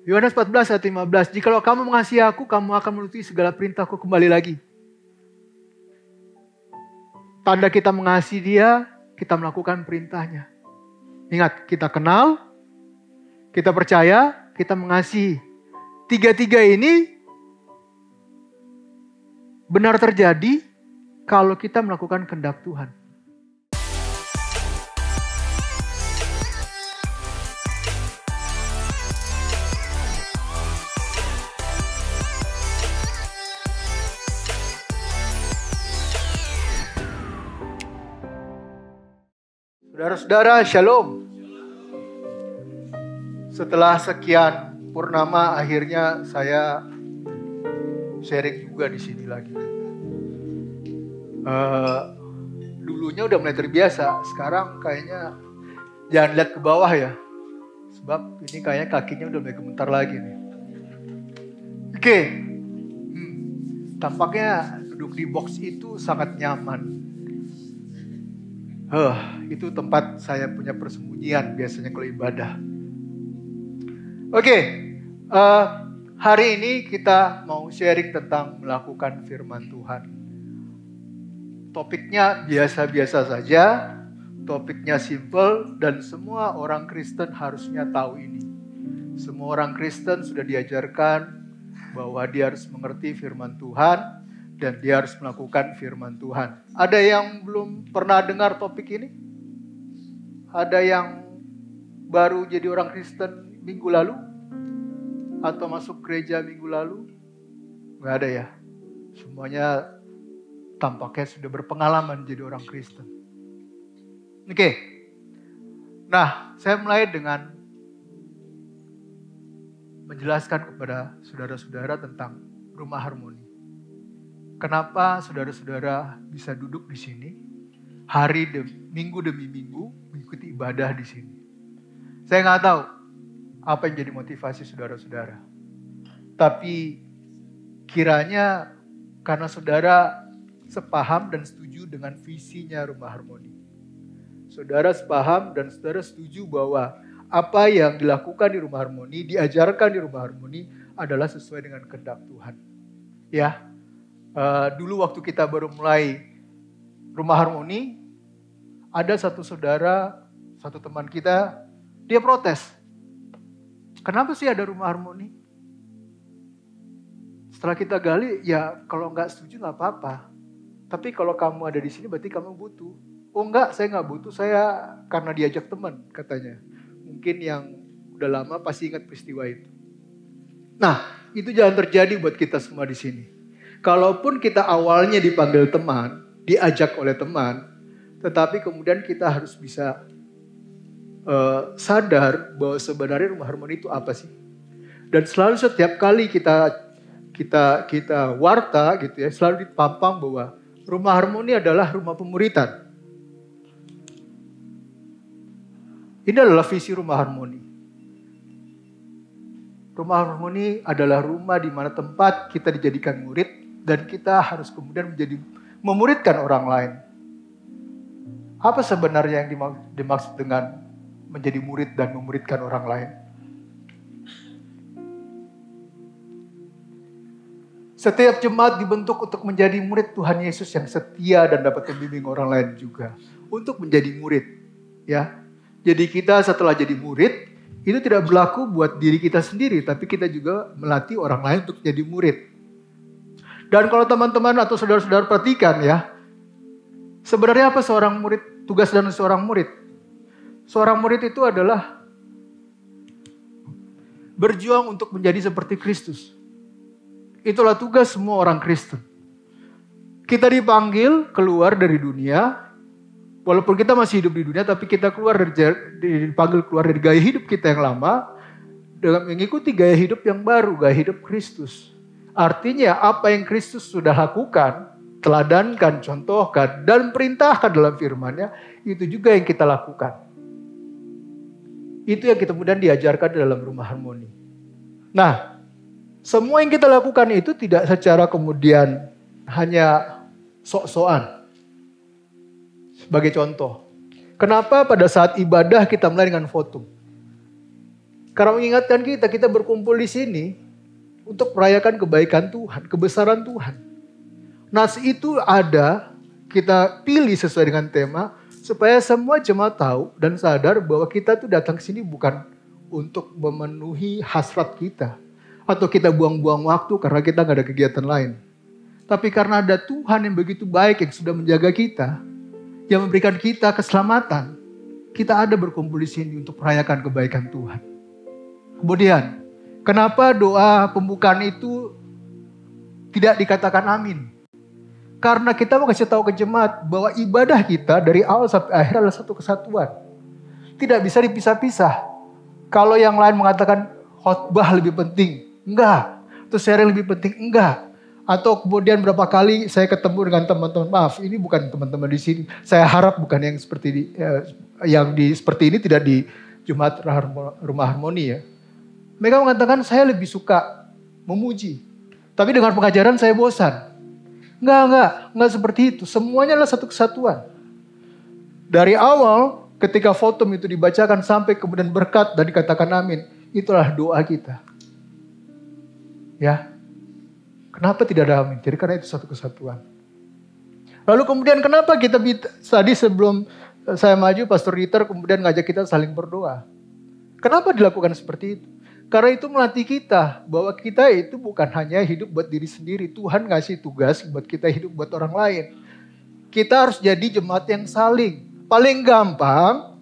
Yohanes 14 ayat 15. Jikalau kamu mengasihi aku, kamu akan menuruti segala perintahku. Kembali lagi. Tanda kita mengasihi dia, kita melakukan perintahnya. Ingat, kita kenal, kita percaya, kita mengasihi. Tiga-tiga ini benar terjadi kalau kita melakukan kehendak Tuhan. Saudara-saudara, shalom. Setelah sekian purnama, akhirnya saya sharing juga di sini lagi. Dulunya udah mulai terbiasa, sekarang kayaknya jangan lihat ke bawah ya, sebab ini kayaknya kakinya udah mulai gemetar lagi nih. Oke, tampaknya duduk di box itu sangat nyaman. Itu tempat saya punya persembunyian biasanya kalau ibadah. Oke, hari ini kita mau sharing tentang melakukan firman Tuhan. Topiknya biasa-biasa saja, topiknya simple dan semua orang Kristen harusnya tahu ini. Semua orang Kristen sudah diajarkan bahwa dia harus mengerti firman Tuhan dan dia harus melakukan firman Tuhan. Ada yang belum pernah dengar topik ini? Ada yang baru jadi orang Kristen minggu lalu? Atau masuk gereja minggu lalu? Nggak ada ya? Semuanya tampaknya sudah berpengalaman jadi orang Kristen. Oke. Nah, saya mulai dengan menjelaskan kepada saudara-saudara tentang Rumah Harmoni. Kenapa saudara-saudara bisa duduk di sini minggu demi minggu mengikuti ibadah di sini? Saya nggak tahu apa yang jadi motivasi saudara-saudara. Tapi kiranya karena saudara sepaham dan setuju dengan visinya Rumah Harmoni. Saudara sepaham dan saudara setuju bahwa apa yang dilakukan di Rumah Harmoni, diajarkan di Rumah Harmoni adalah sesuai dengan kehendak Tuhan. Ya. Dulu waktu kita baru mulai Rumah Harmoni, ada satu saudara, satu teman kita, dia protes. Kenapa sih ada Rumah Harmoni? Setelah kita gali, ya kalau nggak setuju nggak apa-apa. Tapi kalau kamu ada di sini berarti kamu butuh. Oh enggak, saya nggak butuh, saya karena diajak teman katanya. Mungkin yang udah lama pasti ingat peristiwa itu. Nah, itu jangan terjadi buat kita semua di sini. Kalaupun kita awalnya dipanggil teman, diajak oleh teman, tetapi kemudian kita harus bisa sadar bahwa sebenarnya Rumah Harmoni itu apa sih? Dan selalu setiap kali kita warta gitu ya, selalu dipampang bahwa Rumah Harmoni adalah rumah pemuritan. Ini adalah visi Rumah Harmoni. Rumah Harmoni adalah rumah di mana tempat kita dijadikan murid dan kita harus kemudian memuridkan orang lain. Apa sebenarnya yang dimaksud dengan menjadi murid dan memuridkan orang lain? Setiap jemaat dibentuk untuk menjadi murid Tuhan Yesus yang setia dan dapat membimbing orang lain juga. Untuk menjadi murid. Ya. Jadi kita setelah jadi murid, itu tidak berlaku buat diri kita sendiri, tapi kita juga melatih orang lain untuk jadi murid. Dan kalau teman-teman atau saudara-saudara perhatikan ya, sebenarnya apa seorang murid, tugas dan seorang murid? Seorang murid itu adalah berjuang untuk menjadi seperti Kristus. Itulah tugas semua orang Kristen. Kita dipanggil keluar dari dunia, walaupun kita masih hidup di dunia, tapi kita dipanggil keluar dari gaya hidup kita yang lama, dengan mengikuti gaya hidup yang baru, gaya hidup Kristus. Artinya apa yang Kristus sudah lakukan, teladankan, contohkan, dan perintahkan dalam firman-Nya, itu juga yang kita lakukan. Itu yang kita kemudian diajarkan dalam Rumah Harmoni. Nah, semua yang kita lakukan itu tidak secara kemudian hanya sok-sokan. Sebagai contoh, kenapa pada saat ibadah kita mulai dengan foto? Karena mengingatkan kita berkumpul di sini untuk merayakan kebaikan Tuhan, kebesaran Tuhan. Nas itu ada, kita pilih sesuai dengan tema, supaya semua jemaat tahu dan sadar bahwa kita tuh datang ke sini bukan untuk memenuhi hasrat kita. Atau kita buang-buang waktu karena kita gak ada kegiatan lain. Tapi karena ada Tuhan yang begitu baik yang sudah menjaga kita, yang memberikan kita keselamatan, kita ada berkumpul di sini untuk merayakan kebaikan Tuhan. Kemudian, kenapa doa pembukaan itu tidak dikatakan amin? Karena kita mau kasih tahu ke jemaat bahwa ibadah kita dari awal sampai akhir adalah satu kesatuan. Tidak bisa dipisah-pisah. Kalau yang lain mengatakan khotbah lebih penting, enggak. Atau sharing lebih penting, enggak. Atau kemudian berapa kali saya ketemu dengan teman-teman, maaf ini bukan teman-teman di sini. Saya harap bukan yang seperti seperti ini tidak di Jumat Rumah Harmoni ya. Mereka mengatakan saya lebih suka memuji. Tapi dengan pengajaran saya bosan. Enggak seperti itu. Semuanya adalah satu kesatuan. Dari awal ketika fotum itu dibacakan sampai kemudian berkat dan dikatakan amin. Itulah doa kita. Ya. Kenapa tidak ada amin? Jadi karena itu satu kesatuan. Lalu kemudian kenapa kita tadi sebelum saya maju Pastor Dieter kemudian ngajak kita saling berdoa. Kenapa dilakukan seperti itu? Karena itu melatih kita bahwa kita itu bukan hanya hidup buat diri sendiri. Tuhan ngasih tugas buat kita hidup buat orang lain. Kita harus jadi jemaat yang saling. Paling gampang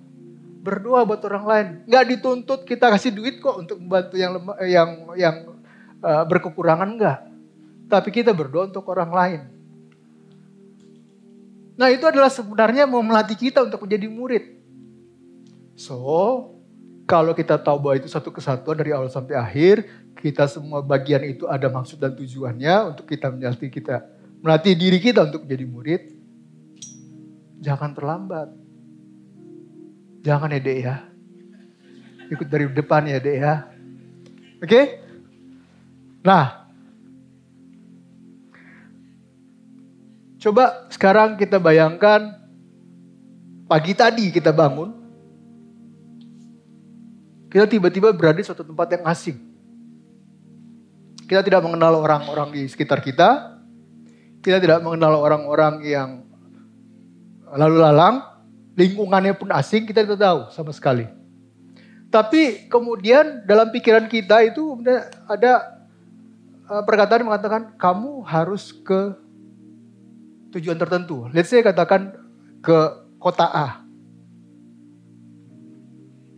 berdoa buat orang lain. Nggak dituntut kita kasih duit kok untuk membantu yang berkekurangan, enggak. Tapi kita berdoa untuk orang lain. Nah itu adalah sebenarnya mau melatih kita untuk menjadi murid. So, kalau kita tahu bahwa itu satu kesatuan dari awal sampai akhir, kita semua bagian itu ada maksud dan tujuannya untuk kita melatih diri kita untuk menjadi murid. Jangan terlambat. Jangan ya Dek ya. Ikut dari depan ya Dek ya. Oke? Nah. Coba sekarang kita bayangkan pagi tadi kita bangun. Kita tiba-tiba berada di suatu tempat yang asing. Kita tidak mengenal orang-orang di sekitar kita. Kita tidak mengenal orang-orang yang lalu lalang. Lingkungannya pun asing, kita tidak tahu sama sekali. Tapi kemudian dalam pikiran kita itu ada perkataan yang mengatakan kamu harus ke tujuan tertentu. Let's say katakan ke kota A.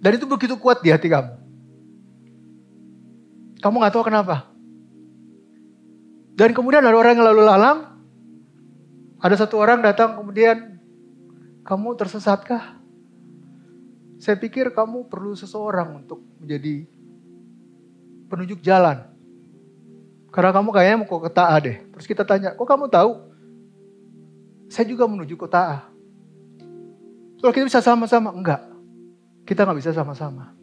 Dan itu begitu kuat di hati kamu. Kamu gak tahu kenapa. Dan kemudian ada orang yang lalu lalang. Ada satu orang datang kemudian, kamu tersesatkah? Saya pikir kamu perlu seseorang untuk menjadi penunjuk jalan. Karena kamu kayaknya mau ke kota A deh. Terus kita tanya, kok kamu tahu? Saya juga menuju kota A. Kalau kita bisa sama-sama, enggak. Kita gak bisa sama-sama.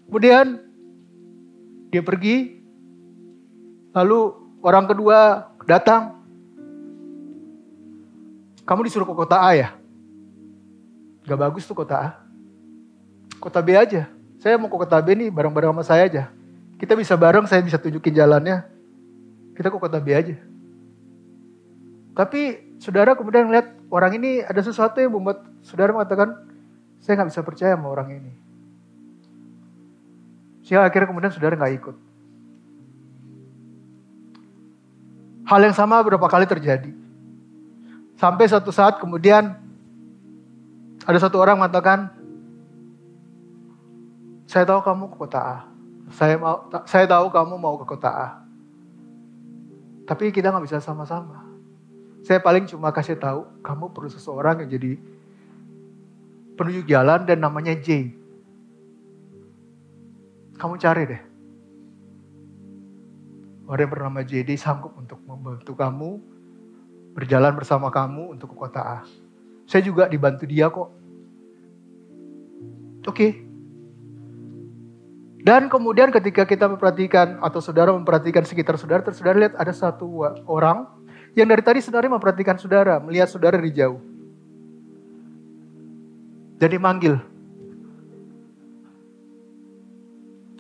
Kemudian dia pergi. Lalu orang kedua datang. Kamu disuruh ke kota A ya? Gak bagus tuh kota A. Kota B aja. Saya mau ke kota B nih bareng-bareng sama saya aja. Kita bisa bareng, saya bisa tunjukin jalannya. Kita ke kota B aja. Tapi saudara kemudian lihat orang ini ada sesuatu yang membuat saudara mengatakan, saya gak bisa percaya sama orang ini. Sehingga akhirnya kemudian saudara gak ikut. Hal yang sama beberapa kali terjadi. Sampai suatu saat kemudian ada satu orang mengatakan, saya tahu kamu ke kota A. Saya tahu kamu mau ke kota A. Tapi kita gak bisa sama-sama. Saya paling cuma kasih tahu, kamu perlu seseorang yang jadi penunjuk jalan dan namanya J. Kamu cari deh. Orang yang bernama J, dia sanggup untuk membantu kamu, berjalan bersama kamu untuk ke kota A. Saya juga dibantu dia kok. Oke. Dan kemudian ketika kita memperhatikan, atau saudara memperhatikan sekitar saudara, terus saudara lihat ada satu orang yang dari tadi saudara memperhatikan saudara, melihat saudara dari jauh. Jadi manggil.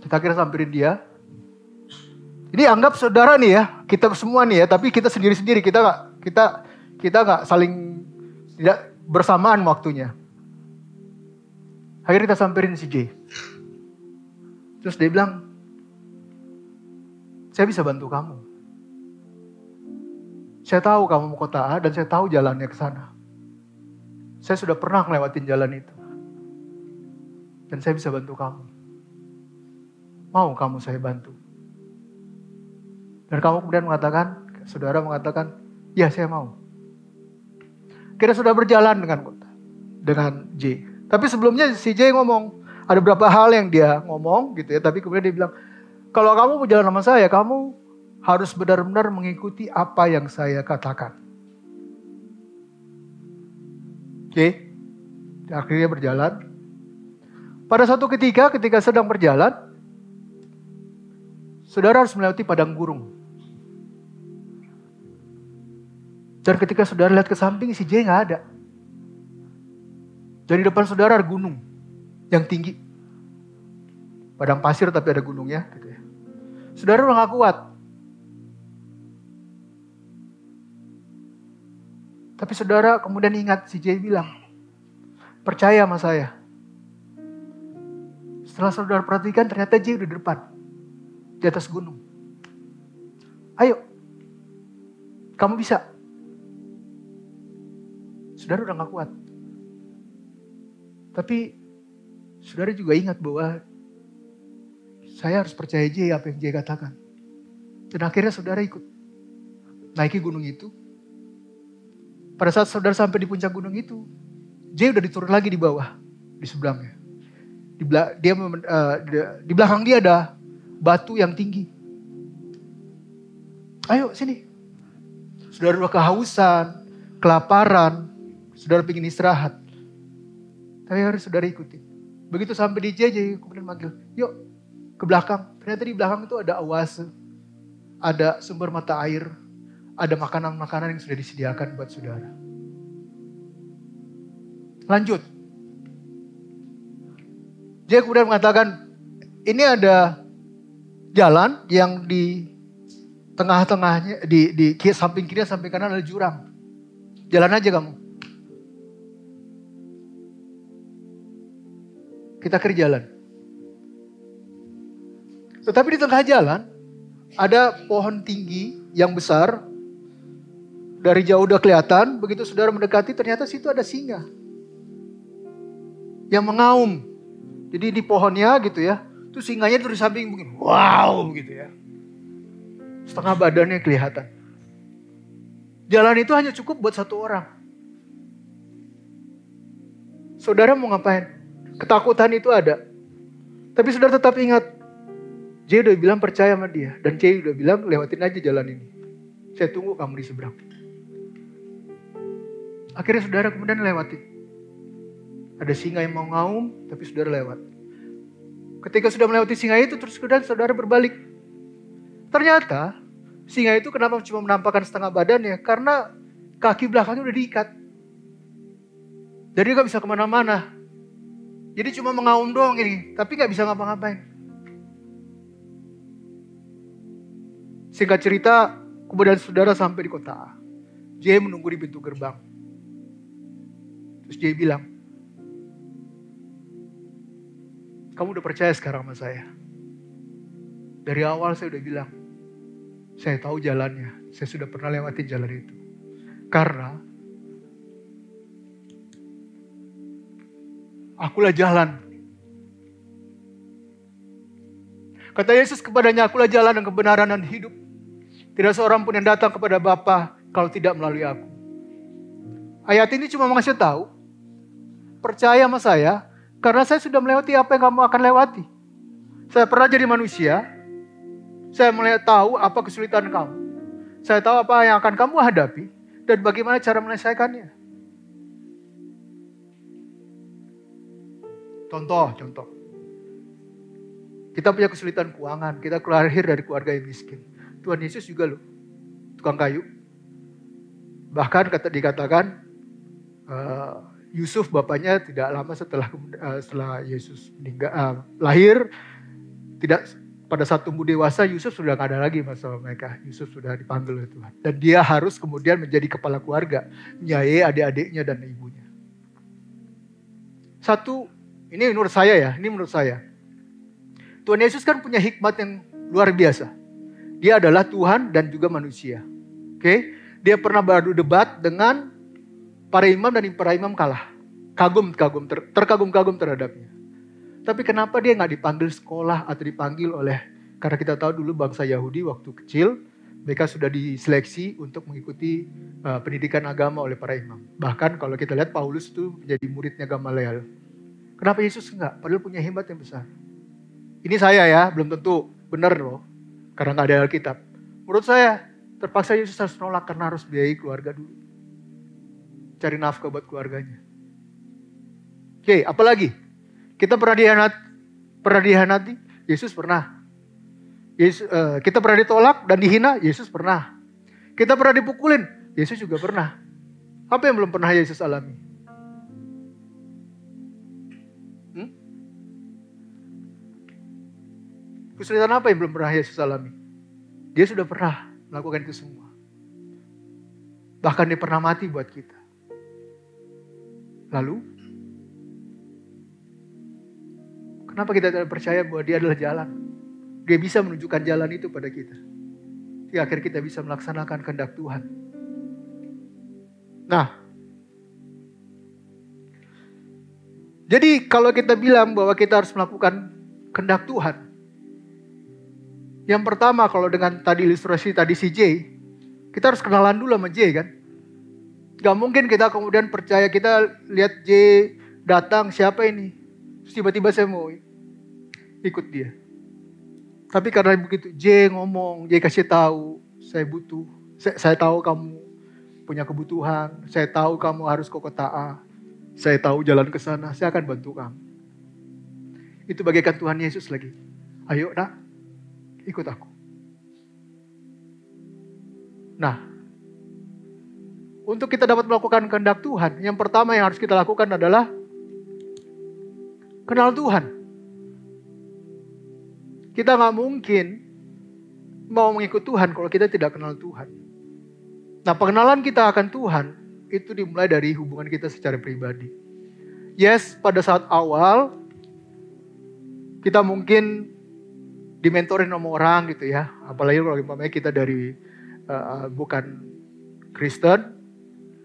Kita akhirnya samperin dia. Ini anggap saudara nih ya, kita semua nih ya, tapi kita sendiri-sendiri, kita nggak saling tidak bersamaan waktunya. Akhirnya kita samperin si J. Terus dia bilang, saya bisa bantu kamu. Saya tahu kamu mau kota A dan saya tahu jalannya ke sana. Saya sudah pernah ngelewatin jalan itu. Dan saya bisa bantu kamu. Mau kamu saya bantu? Dan kamu kemudian mengatakan, saudara mengatakan, ya saya mau. Kita sudah berjalan dengan J. Tapi sebelumnya si J ngomong, ada beberapa hal yang dia ngomong gitu ya. Tapi kemudian dia bilang, kalau kamu mau jalan sama saya, kamu harus benar-benar mengikuti apa yang saya katakan. Oke, akhirnya berjalan. Pada suatu ketika sedang berjalan, saudara harus melewati padang gurung. Dan ketika saudara lihat ke samping, si J nggak ada. Dan di depan saudara ada gunung yang tinggi. Padang pasir tapi ada gunungnya. Gitu ya. Saudara udah gak kuat. Tapi saudara kemudian ingat si J bilang, percaya sama saya. Setelah saudara perhatikan ternyata J udah di depan. Di atas gunung. Ayo. Kamu bisa. Saudara udah gak kuat. Tapi saudara juga ingat bahwa saya harus percaya J apa yang J katakan. Dan akhirnya saudara ikut. Naiki gunung itu. Pada saat saudara sampai di puncak gunung itu, J udah diturun lagi di bawah. Di sebelahnya. Di belakang dia ada batu yang tinggi. Ayo sini. Saudara udah kehausan, kelaparan, saudara pengen istirahat. Tapi harus saudara ikuti. Begitu sampai di J kemudian manggil, yuk ke belakang. Ternyata di belakang itu ada oase, ada sumber mata air, ada makanan-makanan yang sudah disediakan buat saudara. Lanjut. J kemudian mengatakan, ini ada jalan yang di tengah-tengahnya, di samping kiri samping kanan ada jurang. Jalan aja kamu. Kita akhirnya jalan. Tetapi di tengah jalan ada pohon tinggi yang besar. Dari jauh udah kelihatan. Begitu saudara mendekati ternyata situ ada singa. Yang mengaum. Jadi di pohonnya gitu ya. Itu singanya tuh di samping mungkin. Wow gitu ya. Setengah badannya kelihatan. Jalan itu hanya cukup buat satu orang. Saudara mau ngapain? Ketakutan itu ada. Tapi saudara tetap ingat. J udah bilang percaya sama dia. Dan J udah bilang lewatin aja jalan ini. Saya tunggu kamu di seberang. Akhirnya saudara kemudian lewatin. Ada singa yang mau ngaum. Tapi saudara lewat. Ketika sudah melewati singa itu. Terus kemudian saudara berbalik. Ternyata singa itu kenapa cuma menampakkan setengah badannya? Karena kaki belakangnya udah diikat. Jadi dia gak bisa kemana-mana. Jadi cuma mengaum doang ini, tapi gak bisa ngapa-ngapain. Singkat cerita, kemudian saudara sampai di kota A. J menunggu di pintu gerbang. Terus J bilang, kamu udah percaya sekarang sama saya? Dari awal saya udah bilang, saya tahu jalannya. Saya sudah pernah lewatin jalan itu. Karena akulah jalan. Kata Yesus kepadanya, akulah jalan dan kebenaran dan hidup. Tidak seorang pun yang datang kepada Bapa kalau tidak melalui aku. Ayat ini cuma mengasih tahu, percaya sama saya, karena saya sudah melewati apa yang kamu akan lewati. Saya pernah jadi manusia, saya tahu apa kesulitan kamu. Saya tahu apa yang akan kamu hadapi, dan bagaimana cara menyelesaikannya. Contoh. Kita punya kesulitan keuangan. Kita lahir dari keluarga yang miskin. Tuhan Yesus juga loh. Tukang kayu. Bahkan dikatakan Yusuf bapaknya tidak lama setelah Yesus lahir. Tidak, pada saat tumbuh dewasa Yusuf sudah gak ada lagi masalah mereka. Yusuf sudah dipanggil oleh Tuhan. Dan dia harus kemudian menjadi kepala keluarga. Menyayai adik-adiknya dan ibunya. Satu, ini menurut saya ya, Tuhan Yesus kan punya hikmat yang luar biasa. Dia adalah Tuhan dan juga manusia. Oke? Dia pernah beradu debat dengan para imam dan para imam kalah. Terkagum-kagum terhadapnya. Tapi kenapa dia gak dipanggil sekolah atau dipanggil oleh, karena kita tahu dulu bangsa Yahudi waktu kecil, mereka sudah diseleksi untuk mengikuti pendidikan agama oleh para imam. Bahkan kalau kita lihat Paulus itu menjadi muridnya Gamaliel. Kenapa Yesus enggak? Padahal punya hebat yang besar. Ini saya ya, belum tentu benar loh. Karena gak ada Alkitab. Menurut saya, terpaksa Yesus harus nolak karena harus biayai keluarga dulu. Cari nafkah buat keluarganya. Oke, apalagi? Kita pernah dihianati? Yesus pernah. Kita pernah ditolak dan dihina? Yesus pernah. Kita pernah dipukulin? Yesus juga pernah. Apa yang belum pernah Yesus alami? Kesulitan apa yang belum pernah Yesus alami? Dia sudah pernah melakukan itu semua. Bahkan dia pernah mati buat kita. Lalu, kenapa kita tidak percaya bahwa dia adalah jalan? Dia bisa menunjukkan jalan itu pada kita. Di akhir kita bisa melaksanakan kehendak Tuhan. Nah, jadi kalau kita bilang bahwa kita harus melakukan kehendak Tuhan, yang pertama kalau dengan tadi ilustrasi tadi si J, kita harus kenalan dulu sama J kan. Gak mungkin kita kemudian percaya, kita lihat J datang, siapa ini? Terus tiba-tiba saya mau ikut dia. Tapi karena begitu J ngomong, J kasih tahu, saya butuh. Saya tahu kamu punya kebutuhan, saya tahu kamu harus ke kota A. Saya tahu jalan ke sana, saya akan bantu kamu. Itu bagaikan Tuhan Yesus lagi. Ayo nak, ikut aku. Nah, untuk kita dapat melakukan kehendak Tuhan, yang pertama yang harus kita lakukan adalah kenal Tuhan. Kita gak mungkin mau mengikut Tuhan kalau kita tidak kenal Tuhan. Nah, pengenalan kita akan Tuhan itu dimulai dari hubungan kita secara pribadi. Yes, pada saat awal kita mungkin dimentorin sama orang gitu ya. Apalagi kalau umpamanya kita dari bukan Kristen,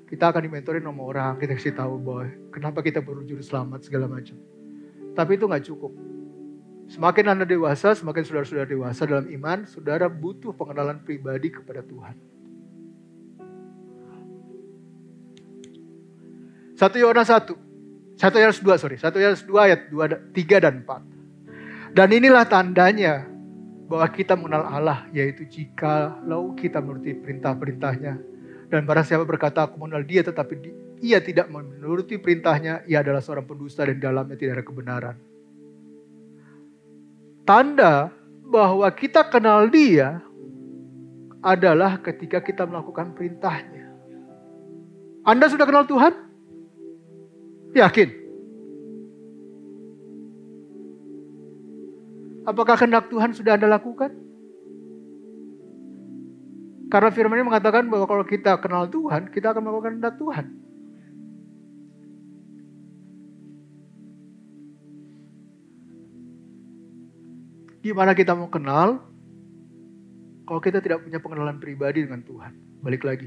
kita akan dimentorin sama orang. Kita kasih tahu bahwa kenapa kita perlu juru selamat segala macam. Tapi itu gak cukup. Semakin Anda dewasa, semakin saudara-saudara dewasa dalam iman, saudara butuh pengenalan pribadi kepada Tuhan. 1 Yohanes 2 ayat 3 dan 4. Dan inilah tandanya bahwa kita mengenal Allah, yaitu jikalau kita menuruti perintah-perintahnya. Dan barang siapa berkata aku mengenal dia tetapi ia tidak menuruti perintahnya, ia adalah seorang pendusta dan di dalamnya tidak ada kebenaran. Tanda bahwa kita kenal dia adalah ketika kita melakukan perintahnya. Anda sudah kenal Tuhan? Yakin? Apakah kehendak Tuhan sudah Anda lakukan? Karena firman-Nya mengatakan bahwa kalau kita kenal Tuhan, kita akan melakukan kehendak Tuhan. Gimana kita mau kenal kalau kita tidak punya pengenalan pribadi dengan Tuhan? Balik lagi.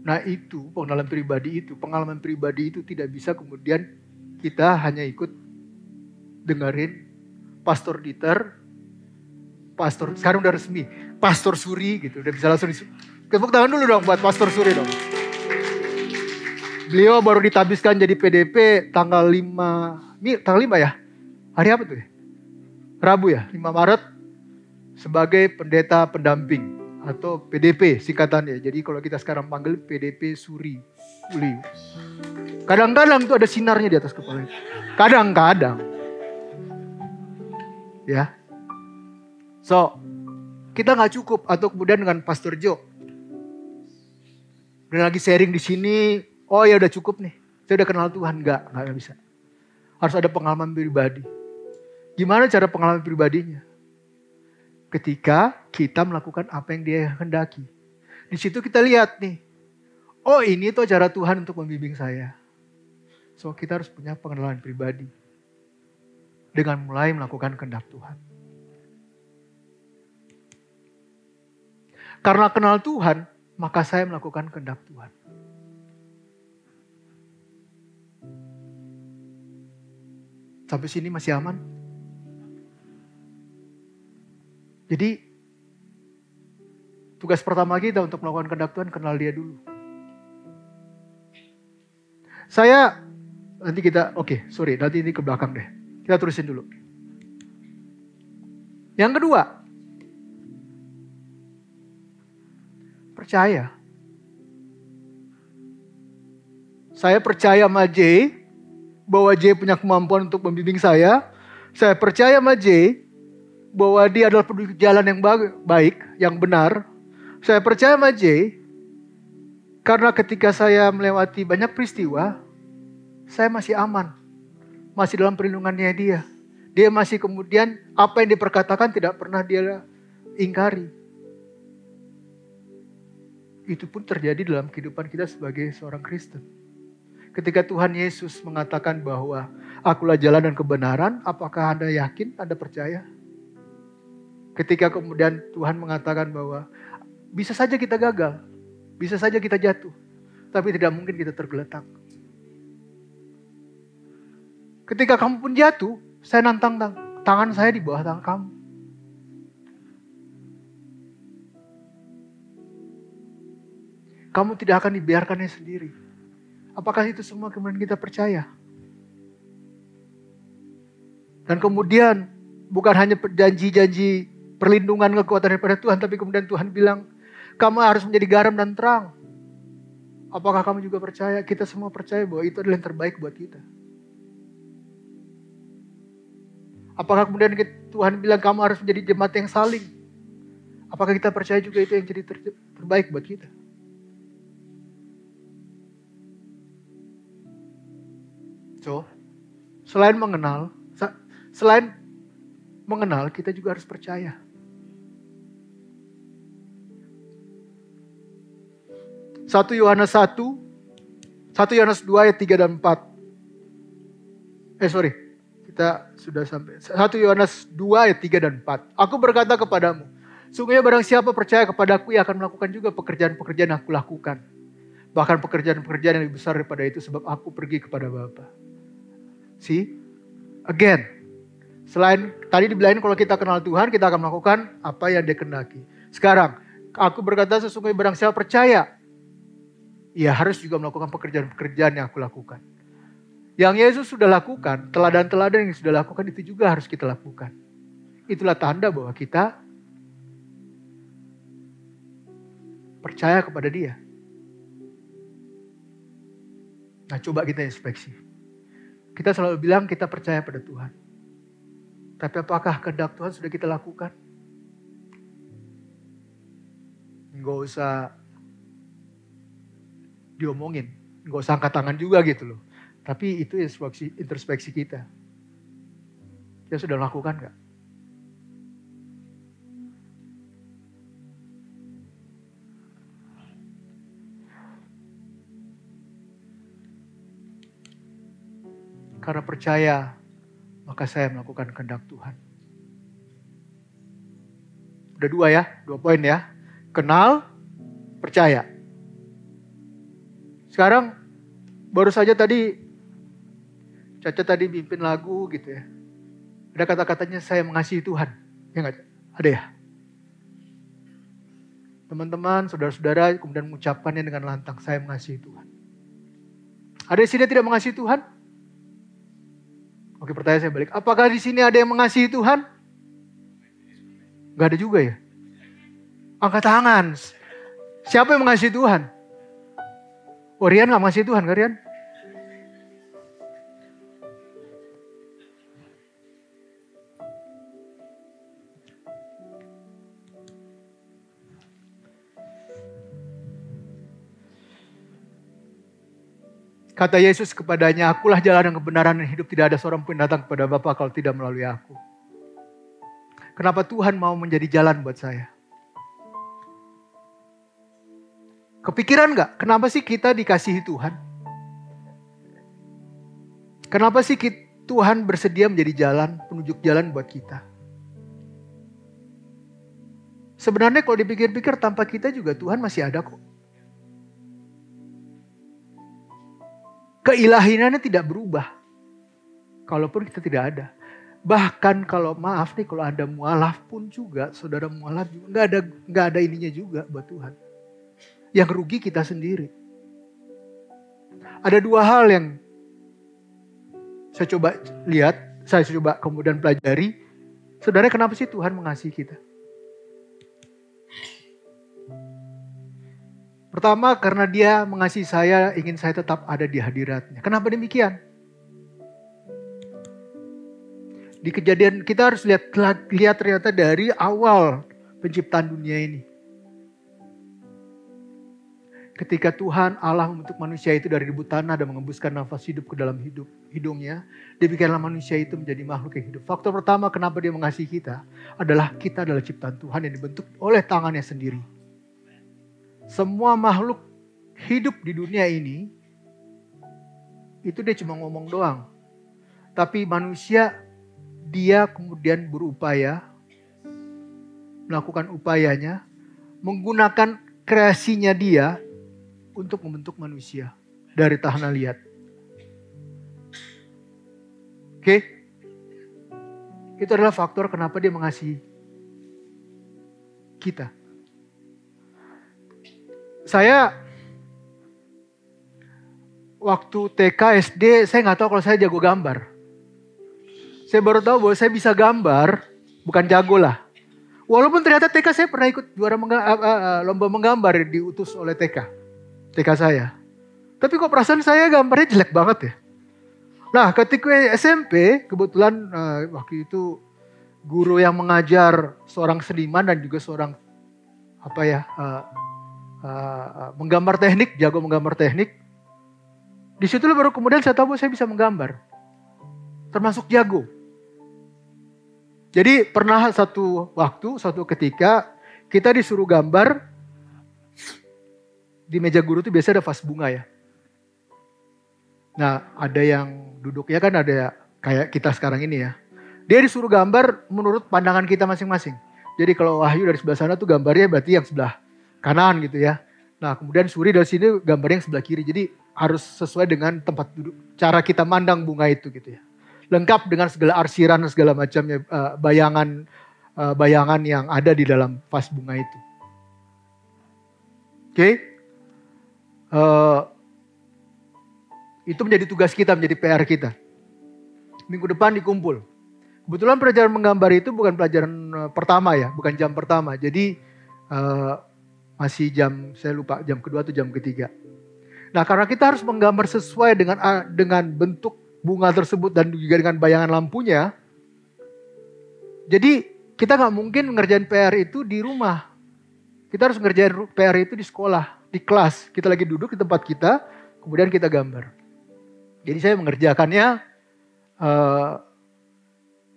Nah itu, pengenalan pribadi itu, pengalaman pribadi itu tidak bisa kemudian kita hanya ikut dengerin Pastor Dieter, sekarang udah resmi, Pastor Suri gitu, udah bisa langsung tepuk tangan dulu dong buat Pastor Suri dong. Beliau baru ditabiskan jadi PDP tanggal 5 ya? Hari apa tuh ya? Rabu ya, 5 Maret sebagai pendeta pendamping atau PDP singkatannya. Jadi kalau kita sekarang panggil PDP Suri. Kadang-kadang tuh ada sinarnya di atas kepalanya. Kadang-kadang. Ya. So, kita gak cukup atau kemudian dengan Pastor Jo. Udah lagi sharing di sini, oh ya udah cukup nih. Saya udah kenal Tuhan, gak bisa. Harus ada pengalaman pribadi. Gimana cara pengalaman pribadinya? Ketika kita melakukan apa yang dia hendaki. Di situ kita lihat nih, oh ini tuh cara Tuhan untuk membimbing saya. So kita harus punya pengenalan pribadi. Dengan mulai melakukan kehendak Tuhan. Karena kenal Tuhan, maka saya melakukan kehendak Tuhan. Sampai sini masih aman? Jadi, tugas pertama kita untuk melakukan kehendak Tuhan, kenal dia dulu. Nanti ini ke belakang deh. Kita terusin dulu. Yang kedua, percaya. Saya percaya sama J, bahwa J punya kemampuan untuk membimbing saya. Saya percaya sama J, bahwa dia adalah penduduk jalan yang baik, yang benar. Saya percaya sama J, karena ketika saya melewati banyak peristiwa, saya masih aman. Masih dalam perlindungannya dia. Dia masih kemudian, apa yang diperkatakan tidak pernah dia ingkari. Itu pun terjadi dalam kehidupan kita sebagai seorang Kristen. Ketika Tuhan Yesus mengatakan bahwa akulah jalan dan kebenaran, apakah Anda yakin, Anda percaya? Ketika kemudian Tuhan mengatakan bahwa bisa saja kita gagal, bisa saja kita jatuh, tapi tidak mungkin kita tergeletak. Ketika kamu pun jatuh, saya nantang tangan saya di bawah tangan kamu. Kamu tidak akan dibiarkannya sendiri. Apakah itu semua kemudian kita percaya? Dan kemudian bukan hanya janji-janji perlindungan kekuatan daripada Tuhan, tapi kemudian Tuhan bilang, kamu harus menjadi garam dan terang. Apakah kamu juga percaya? Kita semua percaya bahwa itu adalah yang terbaik buat kita. Apakah kemudian Tuhan bilang kamu harus menjadi jemaat yang saling? Apakah kita percaya juga itu yang jadi terbaik buat kita? So, selain mengenal, kita juga harus percaya. 1 Yohanes 2 ayat 3 dan 4. Kita sudah sampai 1 Yohanes 2 ayat 3 dan 4. Aku berkata kepadamu, sungguhnya barang siapa percaya kepadaku, ia akan melakukan juga pekerjaan-pekerjaan yang aku lakukan. Bahkan pekerjaan-pekerjaan yang lebih besar daripada itu, sebab aku pergi kepada Bapa. See? Again. Selain tadi dibilangin kalau kita kenal Tuhan, kita akan melakukan apa yang Dia kehendaki. Sekarang, aku berkata sesungguhnya barang siapa percaya, ia harus juga melakukan pekerjaan-pekerjaan yang aku lakukan. Yang Yesus sudah lakukan, teladan-teladan yang sudah lakukan itu juga harus kita lakukan. Itulah tanda bahwa kita percaya kepada Dia. Nah, coba kita inspeksi. Kita selalu bilang kita percaya pada Tuhan. Tapi apakah kehendak Tuhan sudah kita lakukan? Nggak usah diomongin. Nggak usah angkat tangan juga gitu loh. Tapi itu introspeksi kita. Kita sudah lakukan nggak? Karena percaya, maka saya melakukan kehendak Tuhan. Udah 2 poin ya. Kenal, percaya. Sekarang baru saja tadi Caca tadi pimpin lagu gitu ya. Ada kata-katanya saya mengasihi Tuhan. Ya nggak? Ada ya? Teman-teman, saudara-saudara kemudian mengucapkannya dengan lantang, saya mengasihi Tuhan. Ada di sini tidak mengasihi Tuhan? Oke, pertanyaan saya balik. Apakah di sini ada yang mengasihi Tuhan? Gak ada juga ya? Angkat tangan. Siapa yang mengasihi Tuhan? Oh, Rian gak mengasihi Tuhan, kan Rian? Kata Yesus kepadanya, akulah jalan dan kebenaran dan hidup, tidak ada seorang pun datang kepada Bapa kalau tidak melalui aku. Kenapa Tuhan mau menjadi jalan buat saya? Kepikiran gak? Kenapa sih kita dikasihi Tuhan? Kenapa sih Tuhan bersedia menjadi jalan, penunjuk jalan buat kita? Sebenarnya kalau dipikir-pikir tanpa kita juga Tuhan masih ada kok. Keilahiannya tidak berubah. Kalaupun kita tidak ada. Bahkan kalau maaf nih, kalau ada mualaf pun juga, saudara mualaf juga nggak ada ininya juga buat Tuhan. Yang rugi kita sendiri. Ada dua hal yang saya coba lihat, saya coba kemudian pelajari. Saudara, kenapa sih Tuhan mengasihi kita? Pertama, karena Dia mengasihi saya, ingin saya tetap ada di hadiratnya. Kenapa demikian? Di Kejadian kita harus lihat ternyata dari awal penciptaan dunia ini. Ketika Tuhan Allah membentuk manusia itu dari debu tanah dan mengembuskan nafas hidup ke dalam hidungnya, demikianlah manusia itu menjadi makhluk yang hidup. Faktor pertama kenapa Dia mengasihi kita adalah kita adalah ciptaan Tuhan yang dibentuk oleh tangannya sendiri. Semua makhluk hidup di dunia ini itu Dia cuma ngomong doang. Tapi manusia Dia kemudian berupaya melakukan upayanya menggunakan kreasinya Dia untuk membentuk manusia dari tanah liat. Oke? Itu adalah faktor kenapa Dia mengasihi kita. Saya waktu TK, SD, saya nggak tahu kalau saya jago gambar. Saya baru tahu bahwa saya bisa gambar, bukan jago lah. Walaupun ternyata TK saya pernah ikut lomba menggambar diutus oleh TK saya. Tapi kok perasaan saya gambarnya jelek banget ya. Nah ketika SMP, kebetulan waktu itu guru yang mengajar seorang seniman dan juga seorang menggambar teknik, jago menggambar teknik. Di situ baru kemudian saya tahu bahwa saya bisa menggambar. Termasuk jago. Jadi pernah satu ketika kita disuruh gambar. Di meja guru itu biasa ada vas bunga ya. Nah ada yang duduknya kan ada kayak kita sekarang ini ya. Dia disuruh gambar menurut pandangan kita masing-masing. Jadi kalau Wahyu dari sebelah sana tuh gambarnya berarti yang sebelah kanan gitu ya. Nah kemudian Suri dari sini gambarnya yang sebelah kiri. Jadi harus sesuai dengan tempat duduk, cara kita mandang bunga itu gitu ya. Lengkap dengan segala arsiran dan segala macamnya bayangan yang ada di dalam vas bunga itu. Oke? Itu menjadi tugas kita, menjadi PR kita. Minggu depan dikumpul. Kebetulan pelajaran menggambar itu bukan pelajaran pertama ya, bukan jam pertama. Jadi masih jam, saya lupa jam kedua atau jam ketiga. Nah karena kita harus menggambar sesuai dengan bentuk bunga tersebut dan juga dengan bayangan lampunya. Jadi kita gak mungkin ngerjain PR itu di rumah. Kita harus ngerjain PR itu di sekolah, di kelas. Kita lagi duduk di tempat kita, kemudian kita gambar. Jadi saya mengerjakannya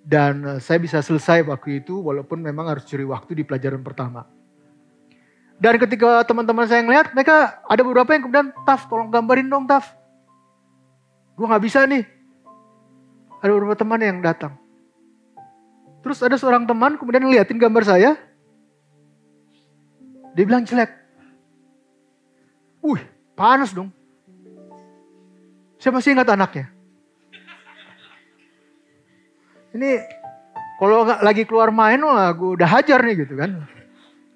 dan saya bisa selesai waktu itu walaupun memang harus curi waktu di pelajaran pertama. Dan ketika teman-teman saya ngeliat, mereka ada beberapa yang kemudian, Taf tolong gambarin dong Taf. Gue gak bisa nih. Ada beberapa teman yang datang. Terus ada seorang teman kemudian ngeliatin gambar saya. Dia bilang jelek. Panas dong. Saya masih ingat anaknya. Ini kalau lagi keluar main, wah gue udah hajar nih gitu kan.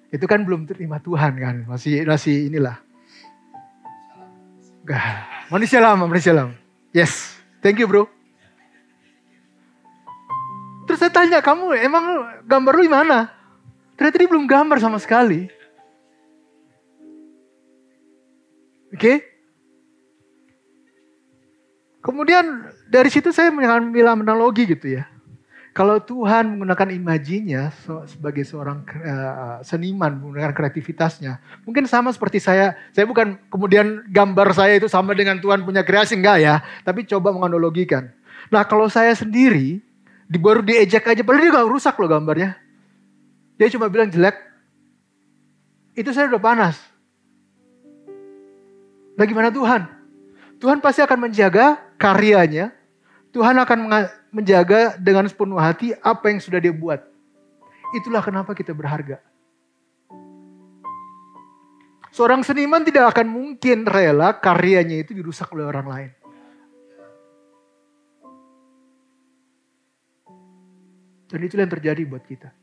Itu kan belum terima Tuhan kan. Masih inilah. Manusia lama. Yes. Thank you bro. Terus saya tanya, kamu emang gambar lu gimana? Ternyata dia belum gambar sama sekali. Oke? Kemudian dari situ saya mengambil analogi gitu ya. Kalau Tuhan menggunakan imajinya sebagai seorang seniman, menggunakan kreativitasnya. Mungkin sama seperti saya bukan kemudian gambar saya itu sama dengan Tuhan punya kreasi, enggak ya. Tapi coba menganalogikan. Nah kalau saya sendiri, baru diejek aja, padahal dia gak rusak loh gambarnya. Dia cuma bilang jelek, itu saya udah panas. Bagaimana Tuhan? Tuhan pasti akan menjaga karyanya. Tuhan akan menjaga dengan sepenuh hati apa yang sudah dia buat. Itulah kenapa kita berharga. Seorang seniman tidak akan mungkin rela karyanya itu dirusak oleh orang lain. Dan itulah yang terjadi buat kita.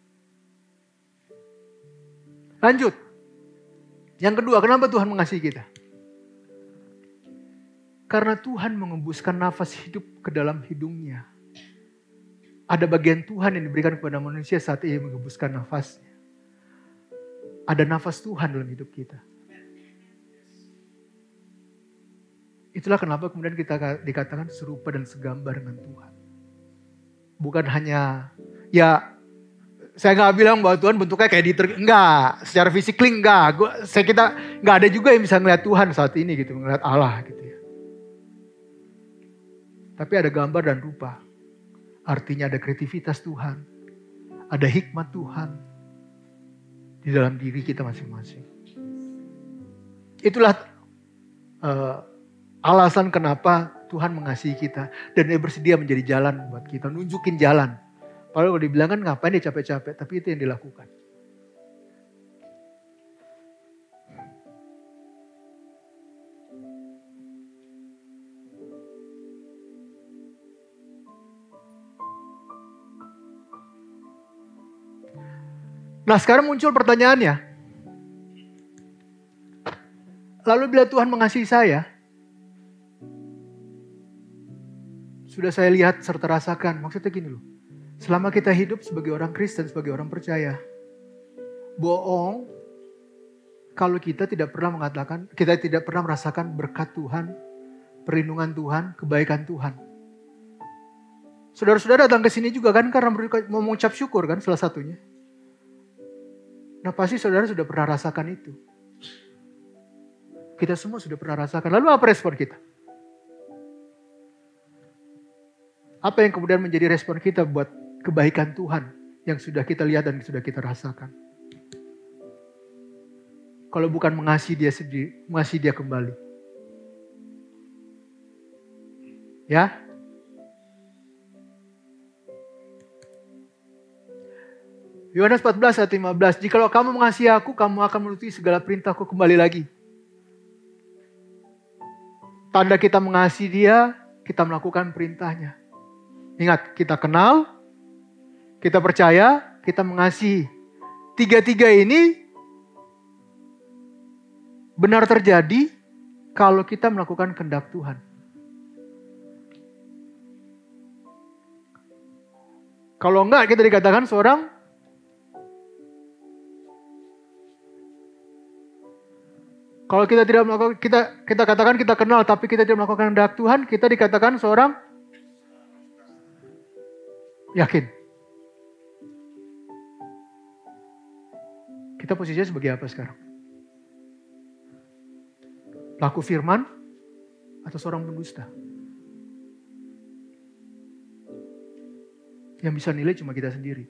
Lanjut. Yang kedua, kenapa Tuhan mengasihi kita? Karena Tuhan mengembuskan nafas hidup ke dalam hidungnya. Ada bagian Tuhan yang diberikan kepada manusia saat ia mengembuskan nafasnya. Ada nafas Tuhan dalam hidup kita. Itulah kenapa kemudian kita dikatakan serupa dan segambar dengan Tuhan. Bukan hanya, ya saya nggak bilang bahwa Tuhan bentuknya kayak enggak, secara fisikly enggak. Kita nggak ada juga yang bisa melihat Tuhan saat ini gitu, melihat Allah gitu ya. Tapi ada gambar dan rupa. Artinya ada kreativitas Tuhan. Ada hikmat Tuhan. Di dalam diri kita masing-masing. Itulah alasan kenapa Tuhan mengasihi kita. Dan dia bersedia menjadi jalan buat kita. Nunjukin jalan. Padahal kalau dibilang kan ngapain dia capek-capek. Tapi itu yang dilakukan. Nah sekarang muncul pertanyaannya. Lalu bila Tuhan mengasihi saya, sudah saya lihat serta rasakan. Maksudnya gini loh. Selama kita hidup sebagai orang Kristen, sebagai orang percaya. Bohong kalau kita tidak pernah mengatakan, kita tidak pernah merasakan berkat Tuhan, perlindungan Tuhan, kebaikan Tuhan. Saudara-saudara datang ke sini juga kan karena mau mengucap syukur kan salah satunya. Nah pasti saudara sudah pernah rasakan itu. Kita semua sudah pernah rasakan. Lalu apa respon kita? Apa yang kemudian menjadi respon kita buat kebaikan Tuhan yang sudah kita lihat dan sudah kita rasakan? Kalau bukan mengasihi dia sendiri, mengasihi dia kembali. Ya? Yohanes 14 ayat 15. Jikalau kamu mengasihi aku, kamu akan menuruti segala perintahku. Kembali lagi. Tanda kita mengasihi dia, kita melakukan perintahnya. Ingat, kita kenal, kita percaya, kita mengasihi. Tiga-tiga ini benar terjadi kalau kita melakukan kehendak Tuhan. Kalau enggak, kita dikatakan seorang kalau kita tidak melakukan, kita katakan kita kenal, tapi kita tidak melakukan kehendak Tuhan, kita dikatakan seorang yakin. Kita posisinya sebagai apa sekarang? Pelaku firman atau seorang pendusta? Yang bisa nilai cuma kita sendiri.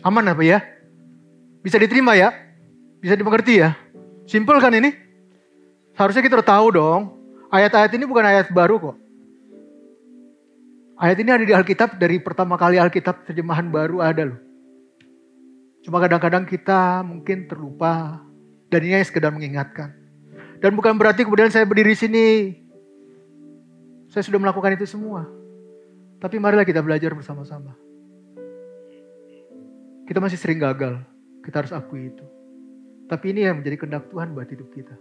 Aman apa ya? Bisa diterima ya? Bisa dimengerti ya? Simpel kan ini? Harusnya kita udah tahu dong. Ayat-ayat ini bukan ayat baru kok. Ayat ini ada di Alkitab, dari pertama kali Alkitab terjemahan baru ada loh. Cuma kadang-kadang kita mungkin terlupa. Dan ini sekedar mengingatkan. Dan bukan berarti kemudian saya berdiri sini, saya sudah melakukan itu semua. Tapi marilah kita belajar bersama-sama. Kita masih sering gagal. Kita harus akui itu. Tapi ini yang menjadi kehendak Tuhan buat hidup kita.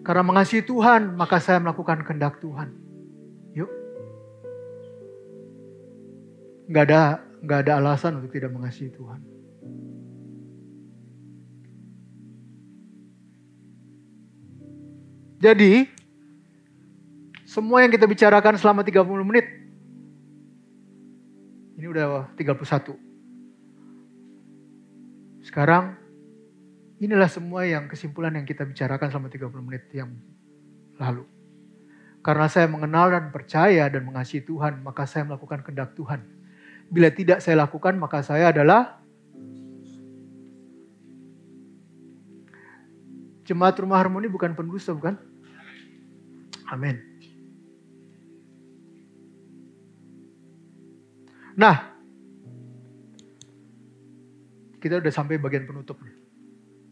Karena mengasihi Tuhan, maka saya melakukan kehendak Tuhan. Yuk. Gak ada alasan untuk tidak mengasihi Tuhan. Jadi, semua yang kita bicarakan selama 30 menit, ini udah 31. Sekarang inilah semua yang kesimpulan yang kita bicarakan selama 30 menit yang lalu. Karena saya mengenal dan percaya dan mengasihi Tuhan, maka saya melakukan kehendak Tuhan. Bila tidak saya lakukan, maka saya adalah Jemaat Rumah Harmoni bukan pendusta, bukan? Amin. Nah, kita udah sampai bagian penutup.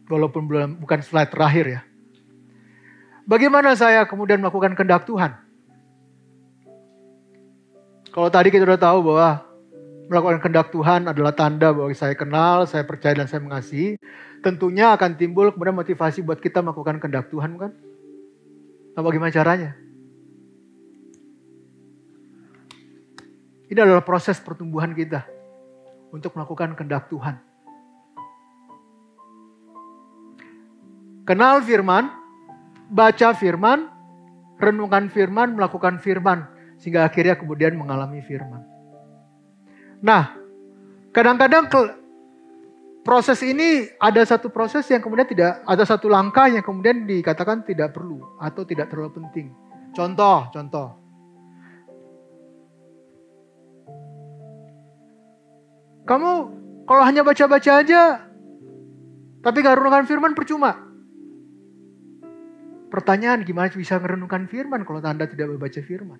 Walaupun bukan slide terakhir ya. Bagaimana saya kemudian melakukan kehendak Tuhan? Kalau tadi kita udah tahu bahwa melakukan kehendak Tuhan adalah tanda bahwa saya kenal, saya percaya dan saya mengasihi. Tentunya akan timbul kemudian motivasi buat kita melakukan kehendak Tuhan, kan? Nah, bagaimana caranya? Ini adalah proses pertumbuhan kita untuk melakukan kehendak Tuhan. Kenal firman, baca firman, renungkan firman, melakukan firman. Sehingga akhirnya kemudian mengalami firman. Nah, kadang-kadang proses ini ada satu proses yang kemudian tidak, ada satu langkah yang kemudian dikatakan tidak perlu atau tidak terlalu penting. Contoh. Kamu kalau hanya baca-baca aja, tapi gak renungkan firman percuma. Pertanyaan, gimana bisa merenungkan firman kalau Anda tidak membaca firman?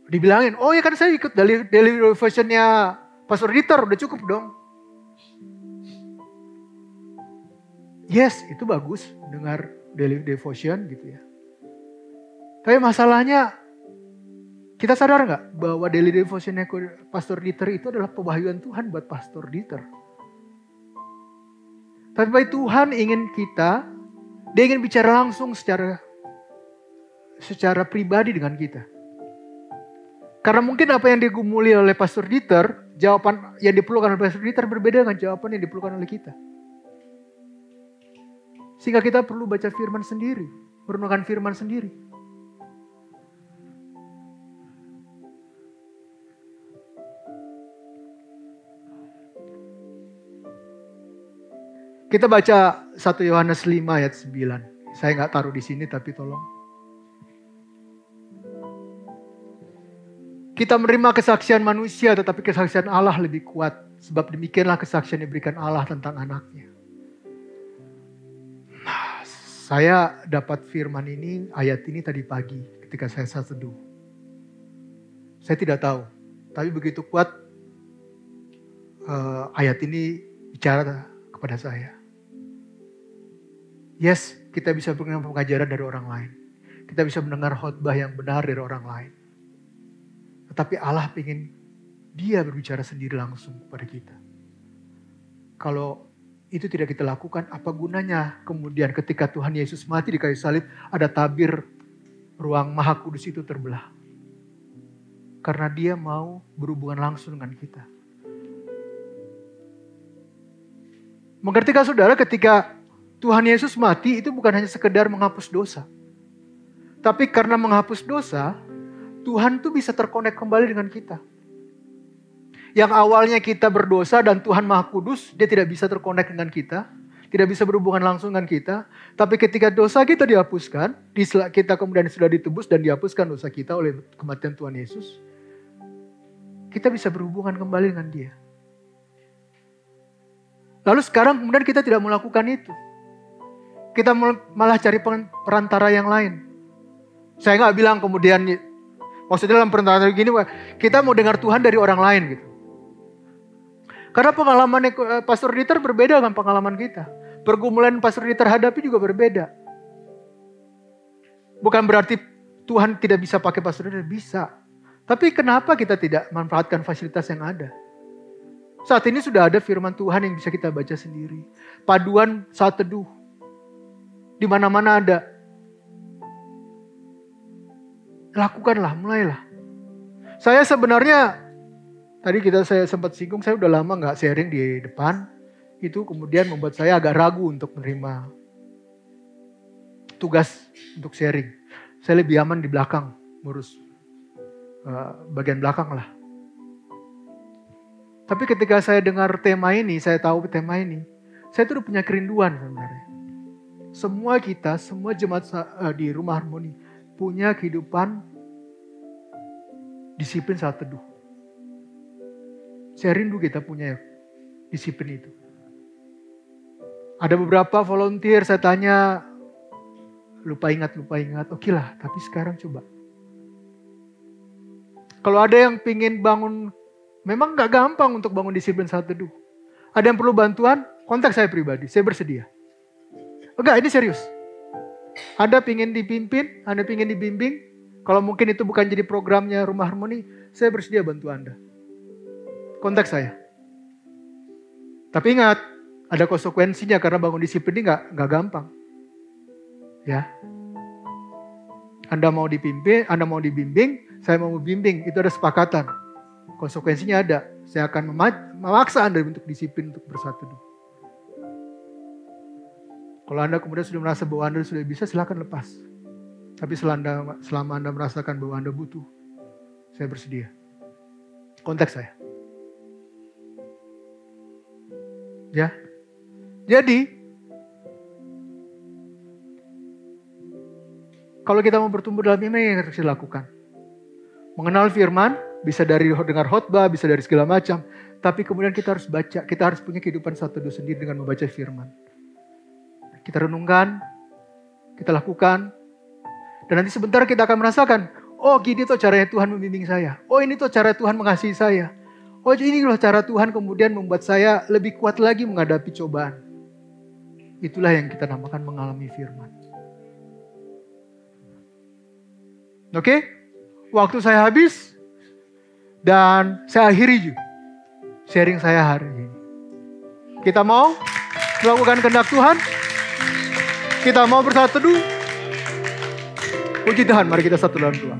Dibilangin, oh ya kan saya ikut daily devotionnya Pastor Dieter, udah cukup dong. Yes, itu bagus dengar daily devotion gitu ya. Tapi masalahnya, kita sadar gak bahwa daily devotionnya Pastor Dieter itu adalah pewahyuan Tuhan buat Pastor Dieter. Tapi Tuhan ingin kita, dia ingin bicara langsung secara pribadi dengan kita. Karena mungkin apa yang digumuli oleh Pastor Dieter, jawaban yang diperlukan oleh Pastor Dieter berbeda dengan jawaban yang diperlukan oleh kita. Sehingga kita perlu baca firman sendiri, merenungkan firman sendiri. Kita baca 1 Yohanes 5 ayat 9. Saya nggak taruh di sini tapi tolong. Kita menerima kesaksian manusia tetapi kesaksian Allah lebih kuat. Sebab demikianlah kesaksian yang diberikan Allah tentang anaknya. Nah, saya dapat firman ini, ayat ini tadi pagi ketika saya seduh. Saya tidak tahu. Tapi begitu kuat ayat ini bicara kepada saya. Yes, kita bisa mendengar pengajaran dari orang lain. Kita bisa mendengar khotbah yang benar dari orang lain. Tetapi Allah ingin dia berbicara sendiri langsung kepada kita. Kalau itu tidak kita lakukan, apa gunanya kemudian ketika Tuhan Yesus mati di kayu salib, ada tabir ruang Maha Kudus itu terbelah. Karena dia mau berhubungan langsung dengan kita. Mengertikah saudara ketika Tuhan Yesus mati itu bukan hanya sekedar menghapus dosa. Tapi karena menghapus dosa, Tuhan tuh bisa terkonek kembali dengan kita. Yang awalnya kita berdosa dan Tuhan Maha Kudus, dia tidak bisa terkonek dengan kita. Tidak bisa berhubungan langsung dengan kita. Tapi ketika dosa kita dihapuskan, kita kemudian sudah ditebus dan dihapuskan dosa kita oleh kematian Tuhan Yesus. Kita bisa berhubungan kembali dengan dia. Lalu sekarang kemudian kita tidak melakukan itu. Kita malah cari perantara yang lain. Saya nggak bilang kemudian, maksudnya dalam perantara gini, kita mau dengar Tuhan dari orang lain gitu. Karena pengalaman Pastor Dieter berbeda dengan pengalaman kita. Pergumulan Pastor Dieter hadapi juga berbeda. Bukan berarti Tuhan tidak bisa pakai Pastor Dieter, bisa. Tapi kenapa kita tidak manfaatkan fasilitas yang ada? Saat ini sudah ada firman Tuhan yang bisa kita baca sendiri. Paduan saat teduh. Di mana-mana ada. Lakukanlah, mulailah. Saya sebenarnya, tadi saya sempat singgung, saya udah lama gak sharing di depan. Itu kemudian membuat saya agak ragu untuk menerima tugas untuk sharing. Saya lebih aman di belakang, ngurus bagian belakang lah. Tapi ketika saya dengar tema ini, saya tahu tema ini, saya tuh udah punya kerinduan sebenarnya. Semua kita, semua jemaat di Rumah Harmoni punya kehidupan disiplin saat teduh. Saya rindu kita punya disiplin itu. Ada beberapa volunteer saya tanya, lupa ingat. Oke lah, tapi sekarang coba. Kalau ada yang pingin bangun, memang gak gampang untuk bangun disiplin saat teduh. Ada yang perlu bantuan, kontak saya pribadi, saya bersedia. Enggak, ini serius. Anda pingin dipimpin, Anda pingin dibimbing, kalau mungkin itu bukan jadi programnya Rumah Harmoni, saya bersedia bantu Anda. Kontak saya. Tapi ingat, ada konsekuensinya karena bangun disiplin ini gak gampang. Ya. Anda mau dipimpin, Anda mau dibimbing, saya mau membimbing, itu ada sepakatan. Konsekuensinya ada. Saya akan memaksa Anda untuk disiplin untuk bersatu. Kalau Anda kemudian sudah merasa bahwa Anda sudah bisa, silakan lepas. Tapi selama Anda merasakan bahwa Anda butuh, saya bersedia. Kontak saya. Ya. Jadi, kalau kita mau bertumbuh dalam iman, yang harus dilakukan. Mengenal firman, bisa dari dengar khotbah, bisa dari segala macam. Tapi kemudian kita harus baca, kita harus punya kehidupan saat teduh sendiri dengan membaca firman. Kita renungkan, kita lakukan. Dan nanti sebentar kita akan merasakan, oh gini tuh caranya Tuhan membimbing saya. Oh ini tuh cara Tuhan mengasihi saya. Oh ini loh cara Tuhan kemudian membuat saya lebih kuat lagi menghadapi cobaan. Itulah yang kita namakan mengalami firman. Oke? Waktu saya habis. Dan saya akhiri juga sharing saya hari ini. Kita mau melakukan kehendak Tuhan. Kita mau bersatu teduh. Puji Tuhan, mari kita satu dalam doa.